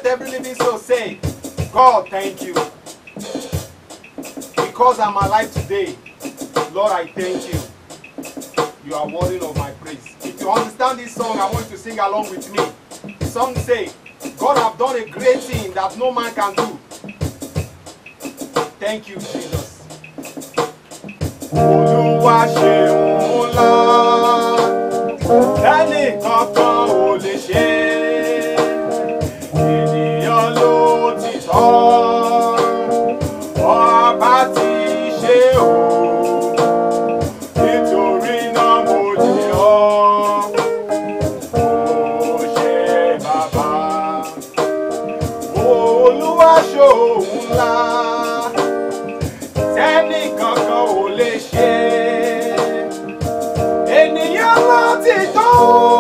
every living soul say, God, thank you. Because I'm alive today, Lord, I thank you. You are worthy of my praise. If you understand this song, I want you to sing along with me. The song say, God have done a great thing that no man can do. Thank you, Jesus. Olúwa ṣeun ńlá, ẹnì kankan ò lè ṣe, ènìyàn ló ti tọ́, ọba ti ṣe o, nítorí náà mo yìn ọ́, ó ṣe bàbá. Olúwa ṣeun ńlá, ẹnì kankan ò lè ṣe, ènìyàn ló ti tọ́.